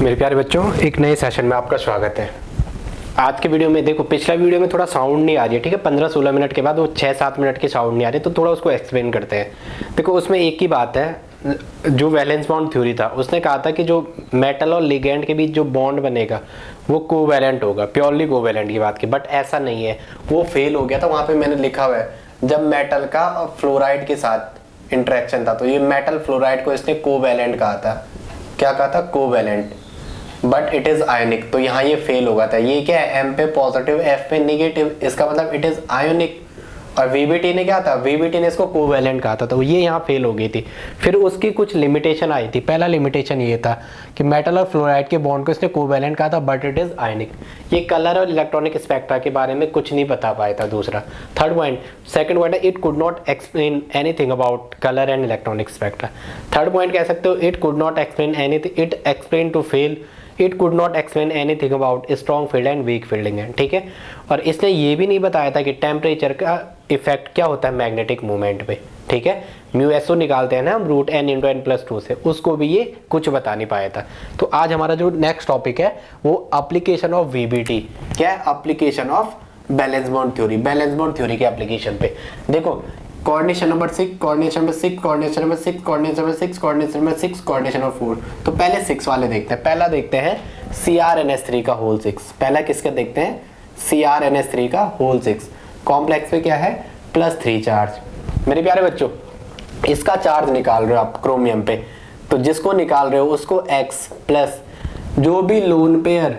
मेरे प्यारे बच्चों, एक नए सेशन में आपका स्वागत है। आज के वीडियो में देखो, पिछला वीडियो में थोड़ा साउंड नहीं आ रही है, ठीक है। 15-16 मिनट के बाद वो 6-7 मिनट के साउंड नहीं आ रहे, तो थोड़ा उसको एक्सप्लेन करते हैं। देखो, उसमें एक ही बात है, जो वैलेंस बॉन्ड थ्योरी था उसने कहा था कि जो मेटल और लिगेंड के बीच जो बॉन्ड बनेगा वो कोवैलेंट होगा, प्योरली कोवैलेंट की बात की। बट ऐसा नहीं है, वो फेल हो गया था। वहां पे मैंने लिखा हुआ है, जब मेटल का फ्लोराइड के साथ इंटरेक्शन था, तो ये मेटल फ्लोराइड को इसने कोवैलेंट कहा था। क्या कहा था? Covalent. But it is ionic. तो यहाँ ये फेल होगा था। ये क्या है? एम पे पॉजिटिव, एफ पे निगेटिव, इसका मतलब इट इज आयोनिक। और वीबीटी ने क्या था? वीबीटी ने इसको कोवैलेंट कहा था, तो ये यहाँ फेल हो गई थी। फिर उसकी कुछ लिमिटेशन आई थी। पहला लिमिटेशन ये था कि मेटल और फ्लोराइड के बॉन्ड को इसने कोवैलेंट कहा था, बट इट इज आयोनिक। ये कलर और इलेक्ट्रॉनिक स्पेक्ट्रा के बारे में कुछ नहीं बता पाया था। दूसरा, थर्ड पॉइंट, सेकंड पॉइंट है, it could not explain anything about colour and electronic spectra. Third point कह सकते हो, it could not explain anything, it explain to fail, it could not explain anything about strong field and weak fielding है, ठीक है। और इसने ये भी नहीं बताया था कि टेम्परेचर का इफेक्ट क्या होता है मैग्नेटिक मूवमेंट पे, ठीक है। म्यू एसओ निकालते हैं ना हम root N into N plus 2 से, उसको भी ये कुछ बता नहीं पाया था। तो आज हमारा जो नेक्स्ट टॉपिक है वो एप्लीकेशन ऑफ वीबीटी। क्या है? Application of valence bond theory. Valence bond theory के एप्लीकेशन पे देखो, coordination number 6, coordination number 6, coordination number 6, coordination number 6, coordination number 6, coordination number 4। तो पहले 6 वाले देखते हैं। पहला देखते हैं CrNH3 का होल 6। पहला किसका देखते हैं? CrNH3 का होल 6। कॉम्प्लेक्स पे क्या है? +3 चार्ज। मेरे प्यारे बच्चों, इसका चार्ज निकाल रहे हो आप क्रोमियम पे, तो जिसको निकाल रहे हो उसको X प्लस जो भी lone pair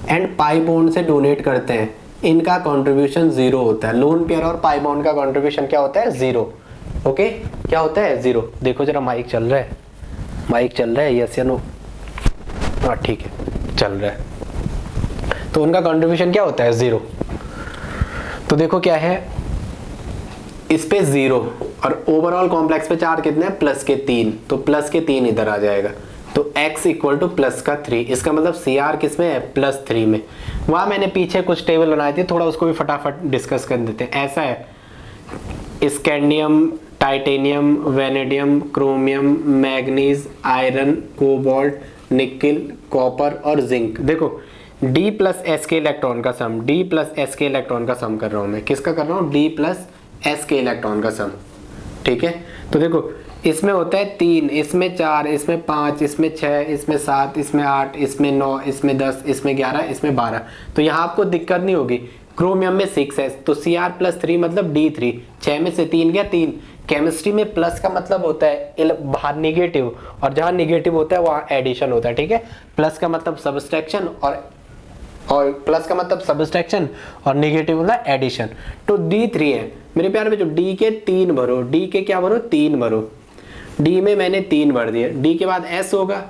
and pi bond से डोनेट करते हैं, इनका कंट्रीब्यूशन 0 होता है। लोन पेयर और पाई बॉन्ड का कंट्रीब्यूशन क्या होता है? 0। ओके, क्या होता है? 0। देखो जरा, माइक चल रहा है, माइक चल रहा है, यस या नो? हाँ ठीक है, चल रहा है। तो उनका कंट्रीब्यूशन क्या होता है? 0। तो देखो क्या है, इस पे 0 और ओवरऑल कॉम्प्लेक्स पे चार्ज कितने हैं? +3। तो +3 इधर आ जाएगा, तो x इक्वल टू +3। इसका मतलब Cr किस में है? +3 में। वहां मैंने पीछे कुछ टेबल बनाए थे, थोड़ा उसको भी फटाफट डिस्कस कर देते हैं। ऐसा है, scandium, titanium, vanadium, chromium, manganese, iron, cobalt, nickel, copper और जिंक। देखो, D प्लस S के इलेक्ट्रॉन का सम, D प्लस S के इलेक्ट्रॉन का सम कर रहा हूं मैं। किसका कर रहा हूं? D प्लस S के इलेक्ट्रॉन का सम, ठीक है। तो देखो, इसमें होता है 3, इसमें 4, इसमें 5, इसमें 6, इसमें 7, इसमें 8, इसमें 9, इसमें 10, इसमें 11, इसमें 12। तो यहाँ आपको दिक्कत नहीं होगी। क्रोमियम में 6 है, तो Cr+3 मतलब D3। 6 में से 3 गया 3। केमिस्ट्री में प्लस का मतलब होता है बाहर निगेटिव, और जहाँ निगेटिव होता है वहाँ एडिशन होता है, ठीक है। प्लस का मतलब सब्सट्रैक्शन और प्लस का मतलब सब्सट्रैक्शन और निगेटिव मतलब एडिशन। तो D3 है मेरे प्यारे बच्चों। D के 3 भरो, D के क्या भरो? 3 भरो। D में मैंने 3 भर दिए। D के बाद S होगा,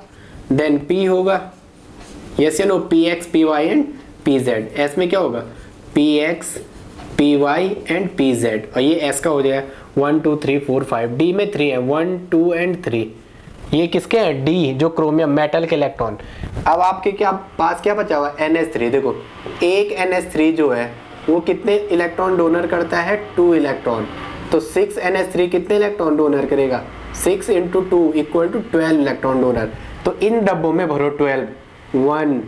देन P होगा, यस या no? PX, PY and PZ। S में क्या होगा? PX, PY एंड PZ, और ये S का हो जाएगा 1 2 3 4 5। D में 3 है, 1 2 एंड 3। ये किसके हैं? D, जो क्रोमियम मेटल के इलेक्ट्रॉन। अब आपके क्या पास क्या बचा हुआ? NH3। देखो, एक NH3 जो है वो कितने इलेक्ट्रॉन डोनर करता है? 2 इलेक्ट्रॉन। तो 6 NH3 कितने इलेक्ट्रॉन डोनर करेगा? 6 × 2 इक्वल टू 12 इलेक्ट्रॉन डोनर। तो इन डब्बों में भरो 12। 1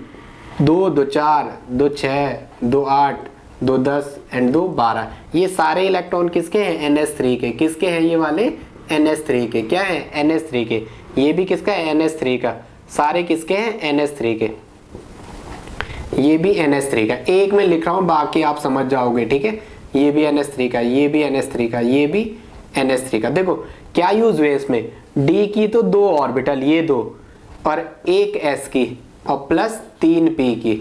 2 2 4 2 6 2 8 2 10 एंड 2 12। ये सारे इलेक्ट्रॉन किसके हैं? NH3 के। किसके हैं ये वाले? NH3 के। क्या है? NH3 के। ये भी किसका है? NH3 का। सारे किसके हैं? NH3 के। ये भी NH3 का। एक में लिख रहा हूं, बाकी आप समझ जाओगे, ठीक है। ये भी NH3 का, ये भी NH3 का, ये भी NH3 का। देखो क्या यूज हुए इसमें? D की तो 2 ऑर्बिटल, ये 2, और 1 S की, और प्लस 3 P की।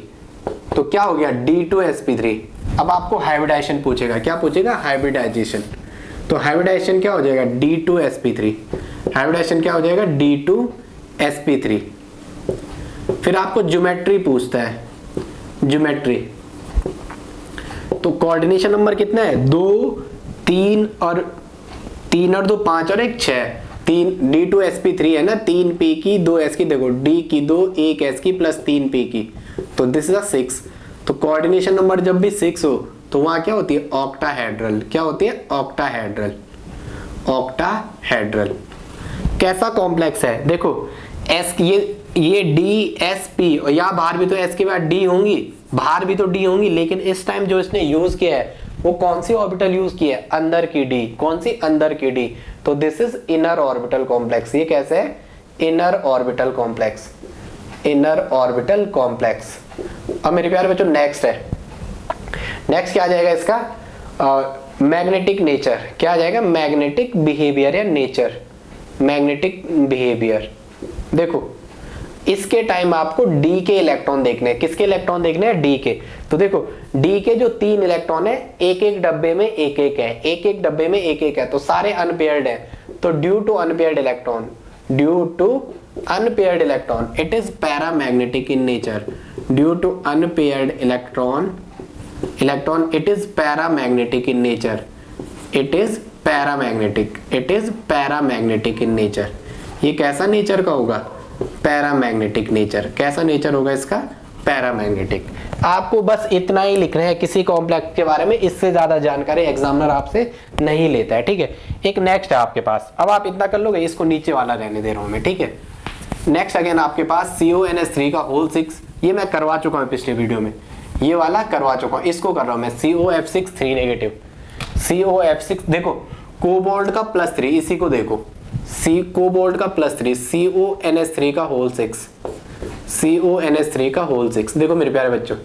तो क्या हो गया? D2sp3। अब आपको हाइब्रिडाइजेशन पूछेगा। क्या पूछेगा? हाइब्रिडाइजेशन। तो हाइब्रिडाइजेशन क्या हो जाएगा? D2sp3। हाइब्रिडाइजेशन क्या हो जाएगा? D2sp3। फिर आपको ज्योमेट्री पूछता है, ज्योमेट्री। तो कोऑर्डिनेशन नंबर कितना है? 2 3 और 2 5 और 1 6। 3 D2sp3 है ना, 3 P की 2 S की। देखो, D की 2, 1 S की प्लस 3 P की, तो दिस इज अ 6। तो कोऑर्डिनेशन नंबर जब भी 6 हो तो वहां क्या होती है? ऑक्टाहेड्रल। क्या होती है? ऑक्टाहेड्रल। ऑक्टाहेड्रल कैसा कॉम्प्लेक्स है? देखो, S ये ये डी एस पी, और यहाँ बाहर भी तो एस के बाद डी होंगी, बाहर भी तो डी होंगी, लेकिन इस टाइम जो इसने यूज किया है वो कौन सी ऑर्बिटल यूज की है, अंदर की डी, कौन सी, अंदर की डी, तो this is inner orbital complex. ये कैसे है, inner orbital complex, inner orbital complex. अब मेरे प्यारे बच्चों नेक्स्ट है, नेक्स्ट क्या आ जाएगा इसका, मैग्नेटिक नेचर, क्या आ जाएगा, मैग्नेटिक बिहेवियर या नेचर, मैग्नेटिक बिहेवियर। देखो इसके टाइम आपको डी के इलेक्ट्रॉन देखने हैं, किसके इलेक्ट्रॉन देखने हैं, डी के। तो देखो डी के जो 3 इलेक्ट्रॉन है, एक एक डब्बे में एक एक है, एक एक डब्बे में एक एक है, तो सारे अनपेयर्ड हैं। तो due to unpaired electron, due to unpaired electron, it is paramagnetic in nature, due to unpaired electron, it is paramagnetic in nature, it is paramagnetic, it is paramagnetic in nature। ये कैसा nature का होगा, paramagnetic nature. कैसा nature होगा इसका, paramagnetic. आपको बस इतना ही लिखना है किसी कॉम्प्लेक्स के बारे में, इससे ज्यादा जानकारी एग्जामिनर आपसे नहीं लेता है, ठीक है। एक नेक्स्ट है आपके पास, अब आप इतना कर लोगे, इसको नीचे वाला रहने दे रहा हूं मैं, ठीक है। नेक्स्ट अगेन आपके पास CONS3 का होल 6, ये मैं करवा चुका हूं पिछले वीडियो में, ये वाला करवा चुका हूं, इसको कर रहा हूं मैं, COF6 3 नेगेटिव, COF6। देखो कोबाल्ट का +3, इसी को देखो, कोबाल्ट का +3, CONS3 का होल 6, CONS3 का होल 6। देखो मेरे प्यारे बच्चों,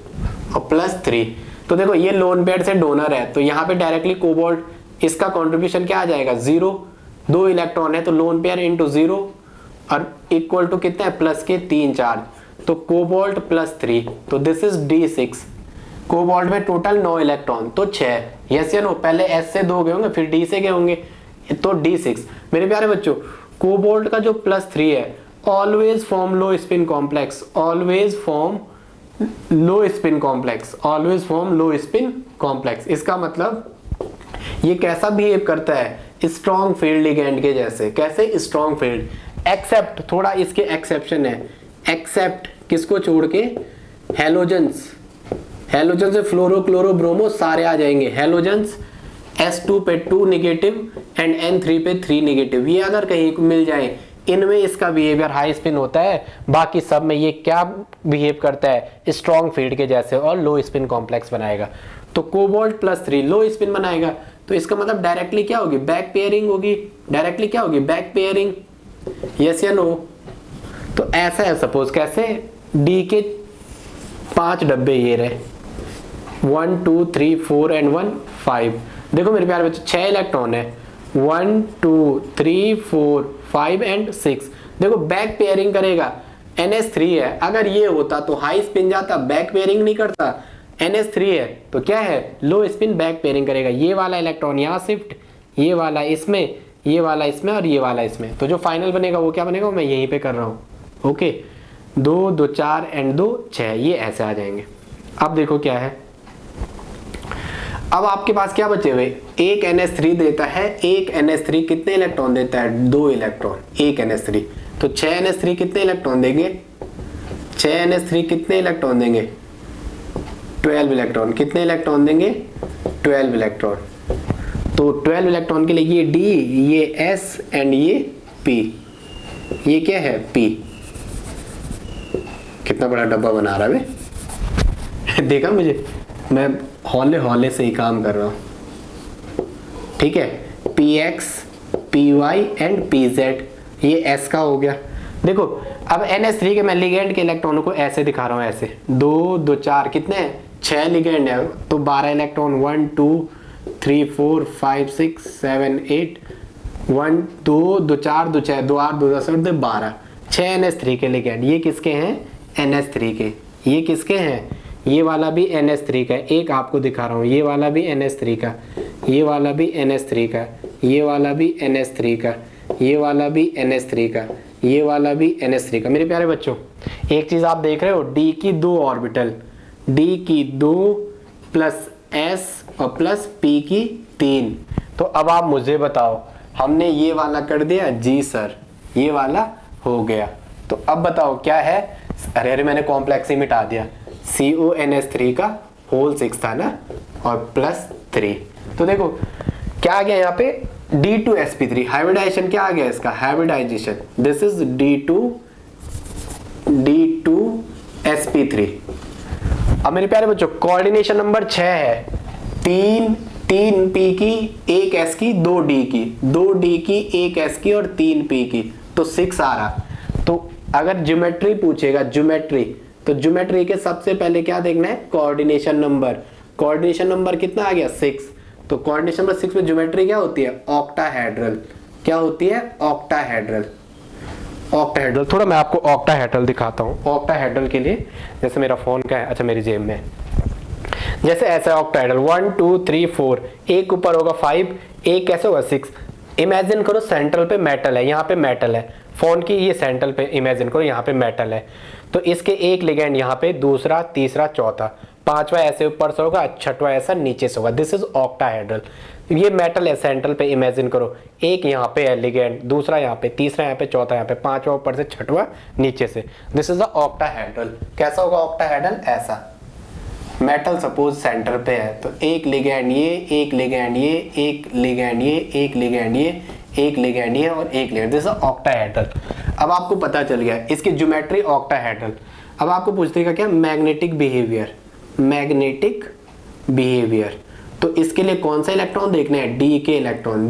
और +3, तो देखो ये लोन पेयर से डोनर है, तो यहाँ पे डायरेक्टली कोबाल्ट, इसका कॉन्ट्रीब्यूशन क्या आ जाएगा, 0, 2 इलेक्ट्रॉन है तो लोन पेयर इंटू 0, और इक्वल टू कितने हैं, प्लस के 3 चार्ज, तो कोबाल्ट +3, तो दिस इज D6। कोबाल्ट में टोटल 9 इलेक्ट्रॉन, तो 6, यस या नो, पहले S से 2 गए होंगे, फिर D से गए होंगे, तो D6। मेरे प्यारे बच्चों कोबाल्ट का जो +3 है, ऑलवेज फॉर्म लो स्पिन कॉम्प्लेक्स, ऑलवेज फॉर्म लो स्पिन कॉम्प्लेक्स, ऑलवेज फॉर्म लो स्पिन कॉम्प्लेक्स। इसका मतलब ये कैसा बिहेव करता है, स्ट्रॉन्ग फील्ड लिगेंड के जैसे। कैसे, स्ट्रॉन्ग फील्ड, एक्सेप्ट, थोड़ा इसके एक्सेप्शन है, एक्सेप्ट किसको छोड़ के, हेलोजेंस, हेलोजन से फ्लोरो क्लोरो ब्रोमो सारे आ जाएंगे, हेलोजेंस S2 पे 2 नेगेटिव एंड N3 पे 3 नेगेटिव, ये अगर कहीं मिल जाए, इनमें इसका बिहेवियर हाई स्पिन होता है, बाकी सब में ये क्या बिहेव करता है, स्ट्रॉन्ग फील्ड के जैसे, और लो स्पिन कॉम्प्लेक्स बनाएगा। तो कोबाल्ट +3 लो स्पिन बनाएगा, तो इसका मतलब डायरेक्टली क्या होगी, बैक पेयरिंग होगी, डायरेक्टली क्या होगी, बैक पेयरिंग, यस या नो। तो ऐसा है सपोज, कैसे, डी के 5 डब्बे ये रहे, 1 2 3 4 एंड 1 5। देखो मेरे प्यारे बच्चे 6 इलेक्ट्रॉन है, 1 2 3 4 5 एंड 6। देखो बैक पेयरिंग करेगा, NS3 है, अगर ये होता तो हाई स्पिन जाता, बैक पेयरिंग नहीं करता, NS3 है तो क्या है, लो स्पिन बैक पेयरिंग करेगा। ये वाला इलेक्ट्रॉन यहाँ शिफ्ट, ये वाला इसमें, ये वाला इसमें, और ये वाला इसमें, तो जो फाइनल बनेगा वो क्या बनेगा, मैं यहीं पे कर रहा हूँ, ओके। 2 2 4 एंड 2 6, ये ऐसे आ जाएंगे। अब देखो क्या है, अब आपके पास क्या बचे हुए, एक NS3 देता है, एक NS3 कितने इलेक्ट्रॉन देता है, 2 इलेक्ट्रॉन, एक NS3, तो 6 NS3 कितने इलेक्ट्रॉन देंगे, 6 NS3 कितने इलेक्ट्रॉन देंगे, 12 इलेक्ट्रॉन, कितने इलेक्ट्रॉन देंगे, 12 इलेक्ट्रॉन। तो 12 इलेक्ट्रॉन के लिए ये D, ये S एंड ये P, ये क्या है P। कितना बड़ा डब्बा बना रहा है देखा मुझे, मैं हौले हौले से ही काम कर रहा हूँ, ठीक है। PX PY एंड PZ, ये S का हो गया। देखो अब NS3 के मैं लिगेंड के इलेक्ट्रॉनों को ऐसे दिखा रहा हूँ, ऐसे 2 2 4 कितने हैं, 6 लिगेंड है, तो 12 इलेक्ट्रॉन, 1 2 3 4 5 6 7 8, 1 2 2 4 2 6 2 8 2 10 और 12, 6 NS3 के लिगेंड। ये किसके हैं, NS3 के। ये किसके हैं, ये वाला भी NS3 का, एक आपको दिखा रहा हूँ, ये वाला भी NS3 का, ये वाला भी NS3 का, ये वाला भी NS3 का, ये वाला भी NS3 का, ये वाला भी NS3 का। मेरे प्यारे बच्चों एक चीज आप देख रहे हो, D की 2 ऑर्बिटल, D की 2 प्लस S और प्लस P की 3। तो अब आप मुझे बताओ, हमने ये वाला कर दिया, जी सर ये वाला हो गया, तो अब बताओ क्या है, अरे मैंने कॉम्प्लेक्स ही मिटा दिया, CONS3 का होल 6 था ना, और +3। तो देखो क्या आ गया यहाँ पे, D2sp3 हाइब्रिडाइजेशन, क्या आ गया इसका, hybridisation, this is D2 D2sp3। अब मेरे प्यारे बच्चों कोऑर्डिनेशन नंबर 6 है, 3 p की 1 s की 2 d की, 2 d की 1 s की और 3 p की, तो 6 आ रहा। तो अगर ज्योमेट्री पूछेगा, ज्योमेट्री, तो ज्योमेट्री के सबसे पहले क्या देखना है, कोऑर्डिनेशन नंबर। कोऑर्डिनेशन नंबर कितना आ गया, 6। तो कोऑर्डिनेशन नंबर 6 में ज्योमेट्री क्या होती है, ऑक्टाहेड्रल। क्या होती है, ऑक्टाहेड्रल। ऑक्टाहेड्रल, थोड़ा मैं आपको ऑक्टाहेड्रल दिखाता हूँ। ऑक्टाहेड्रल के लिए जैसे मेरा फोन का है, अच्छा मेरी जेब में, जैसे ऐसा ऑक्टाहेड्रल 1 2 3 4, एक ऊपर होगा 5, एक कैसे होगा 6। इमेजिन करो सेंट्रल पे मेटल है, यहाँ पे मेटल है, फोन की ये सेंट्रल पे इमेजिन करो यहाँ पे मेटल है, तो इसके एक लिगेंड यहाँ पे, दूसरा, तीसरा, चौथा, पांचवा ऐसे ऊपर से होगा, छठवा ऐसा नीचे से होगा। This is octahedral. ये मेटल है सेंट्रल पे, इमेजिन करो, एक यहाँ पे है लिगेंड, दूसरा यहाँ पे, तीसरा यहाँ पे, चौथा यहाँ पे, पांचवा ऊपर से, छठवा नीचे से। This is the octahedral. कैसा होगा ऑक्टाहेड्रल, ऐसा। मेटल सपोज सेंटर पे है, तो एक लिगेंड ये, एक लिगेंड ये, एक लिगेंड ये, एक लिगेंड ये, एक लिगेंड ये और एक लिगेंड। This is octahedral. अब आपको पता चल गया इसकी ज्योमेट्री ऑक्टाहेड्रल। अब आपको पूछने का क्या, मैग्नेटिक बिहेवियर। मैग्नेटिक बिहेवियर, तो इसके लिए कौन सा इलेक्ट्रॉन देखना है, डी के electron,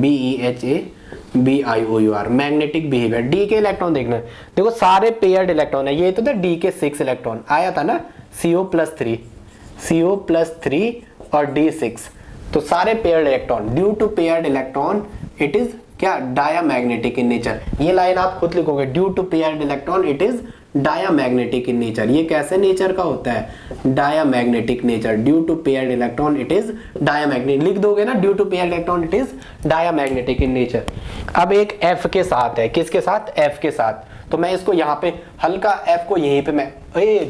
BeHa magnetic behaviour, D के इलेक्ट्रॉन देखना है। देखो सारे पेयर्ड इलेक्ट्रॉन है, ये तो था डी के 6 इलेक्ट्रॉन आया था ना, CO+3 और D6, तो सारे paired electron. Due to paired electron it is क्या, डायामैग्नेटिक इन नेचर। ये लाइन आप खुद लिखोगे, due to paired electron it is diamagnetic in nature. ये कैसे नेचर का होता है, diamagnetic nature. Due to paired electron it is diamagnetic, लिख दोगे ना, due to paired electron it is diamagnetic in nature. अब एक F के साथ है, किसके साथ, F के साथ, तो मैं इसको यहाँ पे हल्का F को यहीं पे मैं,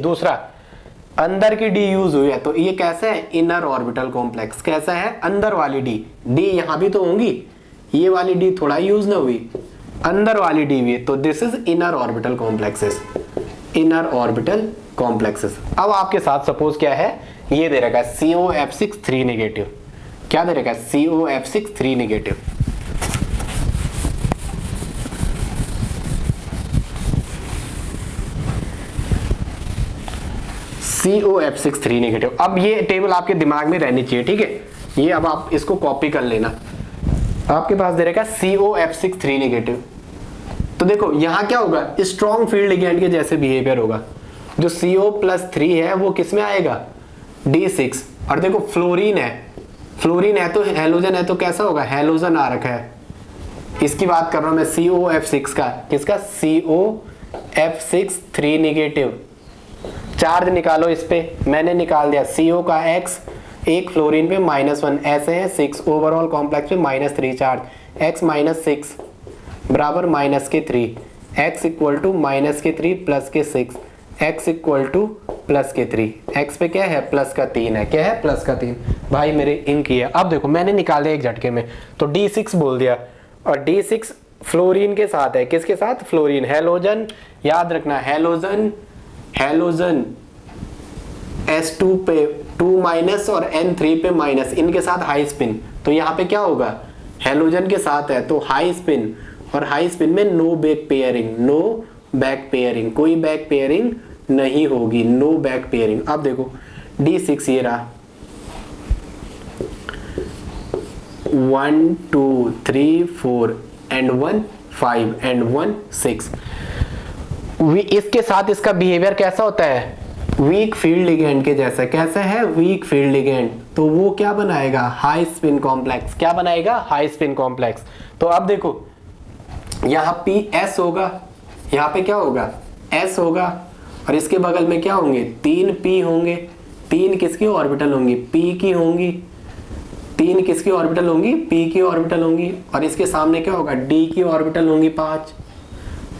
दूसरा अंदर की डी यूज हुई है, तो ये कैसा है, इनर ऑर्बिटल कॉम्प्लेक्स। कैसा है, अंदर वाली डी, डी यहाँ भी तो होंगी, ये वाली डी थोड़ा यूज ना हुई, अंदर वाली डी भी, तो this is inner orbital complexes. Inner orbital complexes. अब आपके साथ सपोज क्या है, ये दे रखा है COF6 3 नेगेटिव। क्या दे रखा है, COF6 3 नेगेटिव। COF6 3 negative. अब ये टेबल आपके दिमाग में रहनी चाहिए, ठीक है, ये अब आप इसको कॉपी कर लेना। आपके पास दे रखा है COF6 3 नेगेटिव, तो देखो यहाँ क्या होगा, स्ट्रॉन्ग फील्ड लिगेंड के जैसे बिहेवियर होगा। जो CO+3 है वो किस में आएगा, D6। और देखो फ्लोरीन है, फ्लोरीन है तो हेलोजन है, तो कैसा होगा, हेलोजन आ रखा है। इसकी बात कर रहा हूं मैं COF6 का, किसका, COF6 3 नेगेटिव। चार्ज निकालो इस पे, मैंने निकाल दिया, CO का X, एक फ्लोरीन पे -1, ऐसे है 6, ओवरऑल कॉम्प्लेक्स पे -3 चार्ज, X -6 बराबर -3, X इक्वल टू -3 प्लस के 6, X इक्वल टू +3, X पे क्या है, +3 है, क्या है, +3। भाई मेरे इंक ही है। अब देखो मैंने निकाल दिया एक झटके में, तो D6 बोल दिया, और D6 फ्लोरीन के साथ है, किसके साथ, फ्लोरीन, हेलोजन, याद रखना हेलोजन, हेलोजन S2 पे 2- और N3 पे माइनस, इनके साथ हाई स्पिन, तो यहाँ पे क्या होगा, हेलोजन के साथ है तो हाई स्पिन, और हाई स्पिन में no back pairing, no back pairing, कोई बैक पेयरिंग नहीं होगी, नो बैक पेयरिंग। अब देखो D6 ये रहा, 1 2 3 4 and 1 5 and 1 6। इसके साथ इसका बिहेवियर कैसा होता है, वीक फील्ड लिगेंड के जैसा। कैसा है, वीक फील्ड लिगेंड, तो वो क्या बनाएगा, हाई स्पिन कॉम्प्लेक्स। क्या बनाएगा, हाई स्पिन कॉम्प्लेक्स। तो अब देखो यहाँ PS होगा, यहाँ पे क्या होगा, S होगा, और इसके बगल में क्या होंगे, 3 P होंगे। 3 किसकी ऑर्बिटल होंगी, P की होंगी। 3 किसकी ऑर्बिटल होंगी, P की ऑर्बिटल होंगी, और इसके सामने क्या होगा, D की ऑर्बिटल होंगी 5,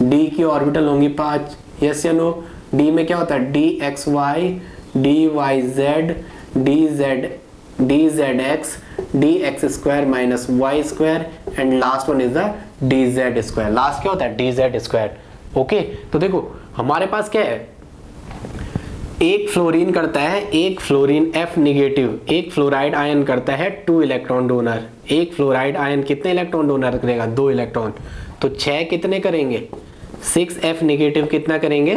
D की ऑर्बिटल होंगी 5। यस या नो, D में क्या होता है, DXY, DYZ, DZX, DX² - Y² and last one is the DZ²। Last क्या होता है, DZ²। ओके, तो देखो हमारे पास क्या है, एक फ्लोरीन करता है, एक फ्लोरीन F नेगेटिव, एक फ्लोराइड आयन करता है 2 इलेक्ट्रॉन डोनर। एक फ्लोराइड आयन कितने इलेक्ट्रॉन डोनर करेगा, 2 इलेक्ट्रॉन, तो 6 कितने करेंगे, 6 F नेगेटिव कितना करेंगे,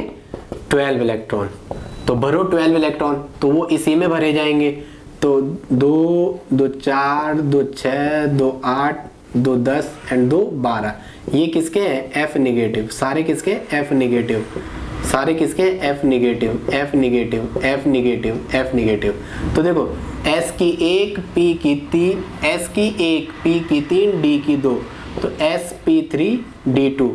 12 इलेक्ट्रॉन, तो भरो 12 इलेक्ट्रॉन, तो वो इसी में भरे जाएंगे। तो 2 2 4 2 6 2 8 2 10 एंड 2 12, ये किसके हैं? F negative. सारे किसके? F negative. सारे किसके? F negative, F negative, F negative, F negative. तो देखो एस की 1, पी की 3, एस की 1, पी की 3, डी की 2, तो sp3d2।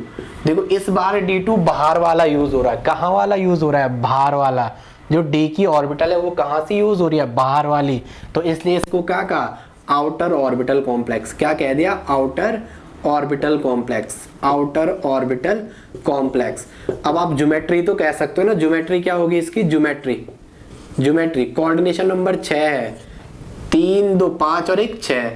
देखो इस बार d2 बाहर वाला यूज हो रहा है। कहाँ वाला यूज हो रहा है? बाहर वाला। जो d की ऑर्बिटल है वो कहाँ से यूज हो रही है? बाहर वाली। तो इसलिए इसको क्या कहा? Outer orbital complex. क्या कह दिया? Outer orbital complex, outer orbital complex. अब आप ज्योमेट्री तो कह सकते हो ना, ज्योमेट्री क्या होगी इसकी? ज्योमेट्री, ज्योमेट्री कोऑर्डिनेशन नंबर 6 है, 3 2 5 और 1 6।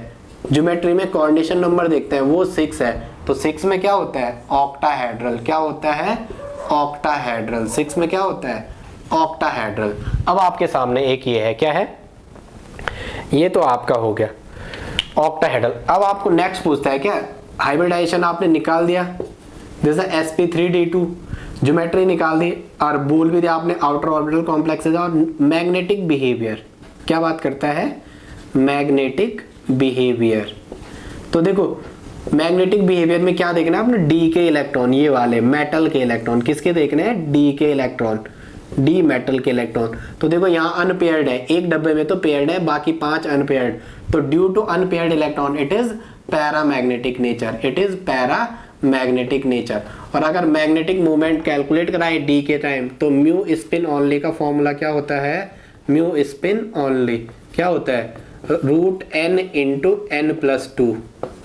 ज्योमेट्री में कोऑर्डिनेशन नंबर देखते हैं, वो 6 है। तो 6 में क्या होता है? ऑक्टाहेड्रल। क्या होता है? ऑक्टाहेड्रल। 6 में क्या होता है? ऑक्टाहेड्रल। अब आपके सामने एक ये है, क्या है? ये तो आपका हो गया ऑक्टाहेड्रल। अब आपको नेक्स्ट पूछता है क्या? हाइब्रिडाइजेशन आपने निकाल दिया, जैसे sp3d2, ज्योमेट्री निकाल दी और बोल भी दिया आपने आउटर ऑर्बिटल कॉम्प्लेक्सेस और मैग्नेटिक बिहेवियर। क्या बात करता है? Magnetic behaviour. तो देखो मैग्नेटिक बिहेवियर में क्या देखना है आपने? डी के इलेक्ट्रॉन, ये वाले मेटल के इलेक्ट्रॉन। किसके देखने हैं? डी के इलेक्ट्रॉन, डी मेटल के इलेक्ट्रॉन। तो देखो यहाँ अनपेयर्ड है, एक डब्बे में तो पेयर्ड है, बाकी 5 अनपेयर्ड। तो due to unpaired electron it is paramagnetic nature, it is paramagnetic nature. और अगर मैग्नेटिक मूवमेंट कैलकुलेट कराए डी के टाइम, तो म्यू स्पिन ओनली का फॉर्मूला क्या होता है? म्यू स्पिन ओनली क्या होता है? Root N into N plus 2,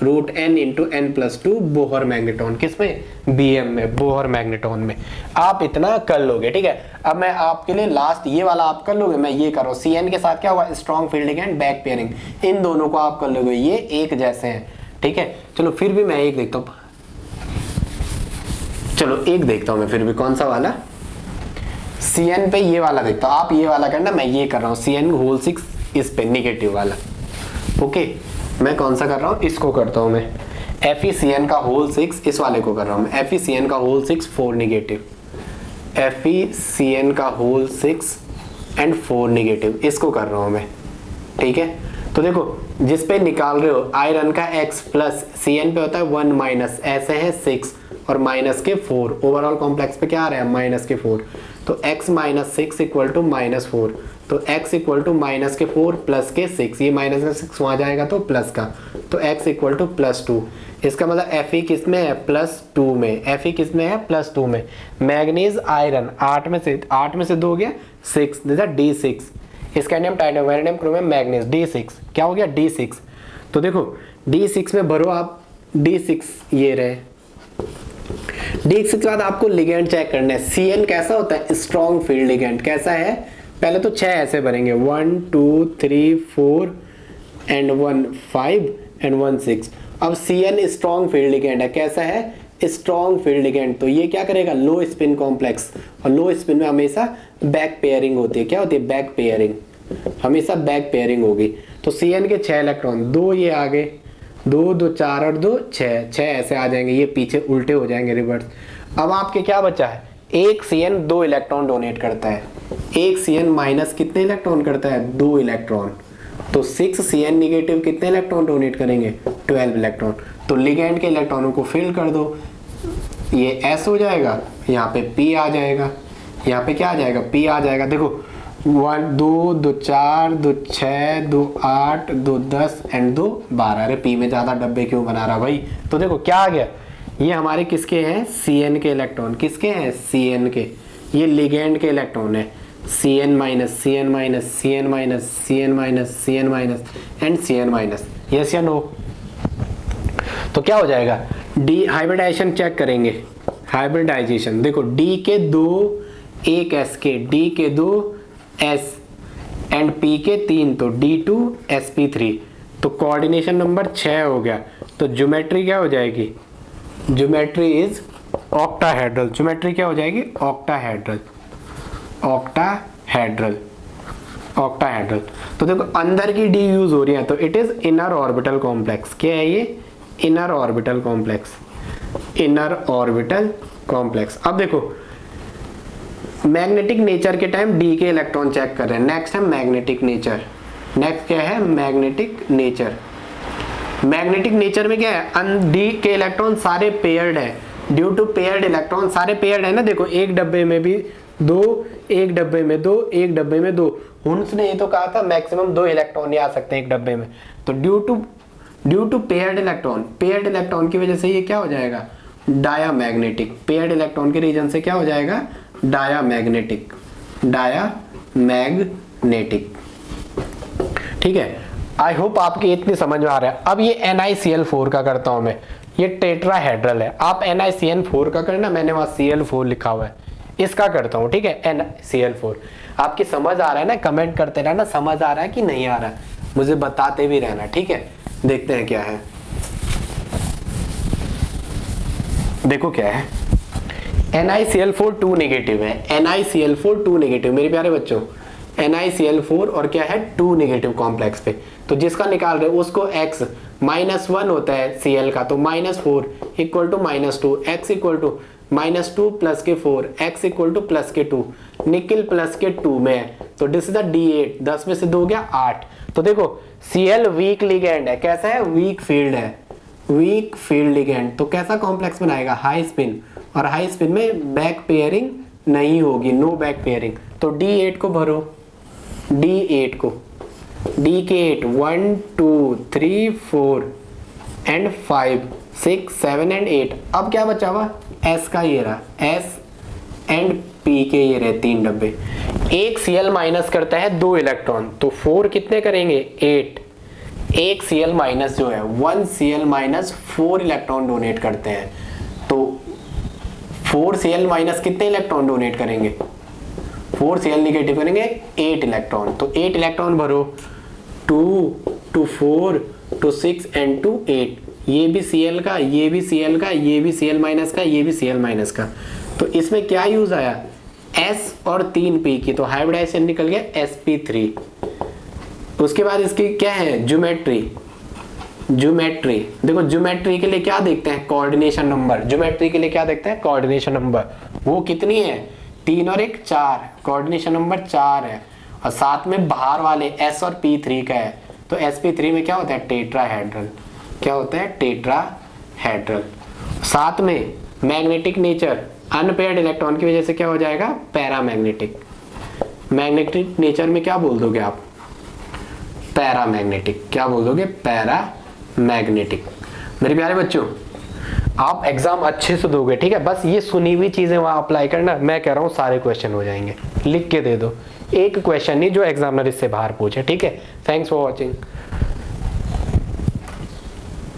root N into N plus 2 Bohr magneton. किसमें? बीएम में, बोहर मैग्नेटॉन में। आप इतना कर लोगे, ठीक है। अब मैं आपके लिए लास्ट ये वाला आप कर लोगे, मैं ये कर रहा हूँ। सी एन के साथ क्या हुआ? Strong fielding and back pairing, इन दोनों को आप कर लोगे, ये एक जैसे हैं, ठीक है। चलो फिर भी मैं एक देखता हूँ, चलो एक देखता हूँ मैं फिर भी, कौन सा वाला? सी एन पे ये वाला देखता हूँ। आप ये वाला करना, मैं ये कर रहा हूँ सी एन होल 6 इस पे निगेटिव वाला। ओके मैं कौन सा कर रहा हूँ? इसको करता हूँ मैं, FeCN का होल 6, इस वाले को कर रहा हूँ मैं, FeCN का होल 6 4 निगेटिव, FeCN का होल 6 एंड 4 निगेटिव, इसको कर रहा हूँ मैं, ठीक है। तो देखो जिस पे निकाल रहे हो आयरन का X प्लस Cn पे होता है 1 माइनस, ऐसे है 6 और माइनस के 4, ओवरऑल कॉम्प्लेक्स पे क्या आ रहा है? माइनस के 4। तो x minus 6 equal to minus 4, तो x इक्वल टू माइनस के 4 प्लस के 6, ये माइनस का 6 वहाँ जाएगा तो प्लस का, तो x इक्वल टू प्लस 2। इसका मतलब Fe किस में है? प्लस 2 में। Fe किस में है? प्लस 2 में। मैग्नीज आयरन 8 में से 2 हो गया 6, दिस इज D6। इसका name titanium, vanadium, chromium, manganese, D6 क्या हो गया? D6। तो देखो D6 में भरो आप, D6 ये रहे। D6 के बाद आपको लिगेंड चेक करना है। Cn कैसा होता है? Strong field ligand. कैसा है? पहले तो 6 ऐसे भरेंगे, 1 2 3 4 एंड 1 5 एंड 1 6। अब Cn स्ट्रॉन्ग फील्ड लिगेंड है। कैसा है? Strong field ligand. तो ये क्या करेगा? लो स्पिन कॉम्प्लेक्स, और लो स्पिन में हमेशा बैक पेयरिंग होती है। क्या होती है? बैक पेयरिंग, हमेशा बैक पेयरिंग होगी। तो Cn के 6 इलेक्ट्रॉन, 2 ये आगे, 2 2 4 और 2 6 ऐसे आ जाएंगे, ये पीछे उल्टे हो जाएंगे, रिवर्स। अब आपके क्या बचा है? एक Cn 2 इलेक्ट्रॉन डोनेट करता है, एक Cn माइनस कितने इलेक्ट्रॉन करता है? 2 इलेक्ट्रॉन। तो 6 Cn निगेटिव कितने इलेक्ट्रॉन डोनेट करेंगे? 12 इलेक्ट्रॉन। तो लिगेंड के इलेक्ट्रॉनों को फिल कर दो, ये S हो जाएगा, यहाँ पे P आ जाएगा, यहाँ पे क्या आ जाएगा? P आ जाएगा। देखो 1 2 2 4 2 6 2 8 2 10 एंड 2 12। अरे P में ज्यादा डब्बे क्यों बना रहा भाई? तो देखो क्या आ गया, ये हमारे किसके हैं? Cn के इलेक्ट्रॉन। किसके हैं? Cn के। ये लिगेंड के इलेक्ट्रॉन है, Cn minus Cn minus Cn minus Cn minus Cn minus and Cn minus. Yes या नो? तो क्या हो जाएगा? डी हाइब्रिडाइजेशन चेक करेंगे। हाइब्रिडाइजेशन देखो, डी के 2 एक S के, डी के 2 S एंड P के 3, तो D2 sp3। तो कोऑर्डिनेशन नंबर 6 हो गया। तो ज्योमेट्री क्या हो जाएगी? Geometry is octahedral. ज्योमेट्री क्या हो जाएगी? Octahedral, octahedral, octahedral. तो देखो अंदर की डी यूज हो रही है, तो it is inner orbital complex. क्या है ये? Inner orbital complex, inner orbital complex. अब देखो मैग्नेटिक नेचर के टाइम डी के इलेक्ट्रॉन चेक कर रहे हैं। नेक्स्ट है मैग्नेटिक नेचर। नेक्स्ट क्या है? Magnetic nature. मैग्नेटिक नेचर में क्या है? डी के इलेक्ट्रॉन सारे पेयर्ड है। ड्यू टू पेयर्ड इलेक्ट्रॉन, सारे पेयर्ड है ना, देखो एक डब्बे में भी 2, एक डब्बे में 2, एक डब्बे में 2। हुन्स ने ये तो कहा था मैक्सिमम 2 इलेक्ट्रॉन ही आ सकते हैं एक डब्बे में। तो ड्यू टू पेयर्ड इलेक्ट्रॉन की वजह से ये क्या हो जाएगा? डायामैग्नेटिक। पेयर्ड इलेक्ट्रॉन के रीजन से क्या हो जाएगा? डायामैग्नेटिक। ठीक है, आई होप आपकी इतनी समझ में आ रहा है। अब ये NiCl4 का करता हूं मैं। ये टेट्राहेड्रल है। आप NiCl4 का करना, मैंने वहां Cl4 लिखा हुआ है, इसका करता हूं। ठीक है, NiCl4। आपकी समझ आ रहा है ना? कमेंट करते रहना समझ आ रहा है कि नहीं आ रहा है, मुझे बताते भी रहना। ठीक है, देखते हैं क्या है। देखो क्या है, NiCl4 2 नेगेटिव है। NiCl4 2 नेगेटिव मेरे प्यारे बच्चों, NiCl4 और क्या है? 2 नेगेटिव कॉम्प्लेक्स पे। तो जिसका निकाल रहे हो उसको x -1 होता है Cl का, तो -4 equal to -2, x equal to -2 plus के 4, x इक्वल टू प्लस के 2, निकल प्लस के 2 में है। तो दिस इज द D8, 10 में से 2 गया 8। तो देखो Cl वीक लिगेंड है। कैसा है? वीक फील्ड है, वीक फील्ड लिगेंड। तो कैसा कॉम्प्लेक्स बनाएगा? High spin. और हाई स्पिन में बैक पेयरिंग नहीं होगी, नो बैक पेयरिंग। तो D8 को भरो, D8 को, D के 8 1 2 3 4 एंड 5 6 7 एंड 8। अब क्या बचा हुआ? S का ये रहा, S एंड P के ये रहे 3 डब्बे। एक Cl माइनस करता है 2 इलेक्ट्रॉन, तो 4 कितने करेंगे? 8। एक Cl माइनस जो है 1 Cl माइनस 4 इलेक्ट्रॉन डोनेट करते हैं। तो 4 Cl माइनस कितने इलेक्ट्रॉन डोनेट करेंगे? 4 Cl निगेटिव करेंगे 8 इलेक्ट्रॉन। तो 8 इलेक्ट्रॉन भरो, 2 to 4 to 6 एंड टू 8। ये भी Cl का, ये भी Cl का, ये भी Cl माइनस का, ये भी Cl माइनस का। तो इसमें क्या यूज आया? S और 3 P की, तो हाइब्रिडाइजेशन निकल गया sp3। उसके बाद इसकी क्या है? ज्योमेट्री। देखो ज्योमेट्री के लिए क्या देखते हैं? Coordination number. ज्योमेट्री के लिए क्या देखते हैं? Coordination number. वो कितनी है? 3 और 1 4, कोऑर्डिनेशन नंबर 4 है। और साथ में बाहर वाले S और P3 का है। तो sp3 में क्या होता है? टेट्राहेड्रल। क्या होता है? टेट्राहेड्रल। साथ में मैग्नेटिक नेचर, अनपेयर्ड इलेक्ट्रॉन की वजह से क्या हो जाएगा? पैरामैग्नेटिक। मैग्नेटिक नेचर में क्या बोल दोगे आप? पैरामैग्नेटिक। क्या बोल दोगे? पैरामैग्नेटिक। मेरे प्यारे बच्चों, आप एग्जाम अच्छे से दोगे। ठीक है, बस ये सुनी हुई चीजें वहां अप्लाई करना। मैं कह रहा हूँ सारे क्वेश्चन हो जाएंगे, लिख के दे दो। एक क्वेश्चन नहीं जो एग्जामिनर इससे बाहर पूछे। ठीक है, थैंक्स फॉर वॉचिंग।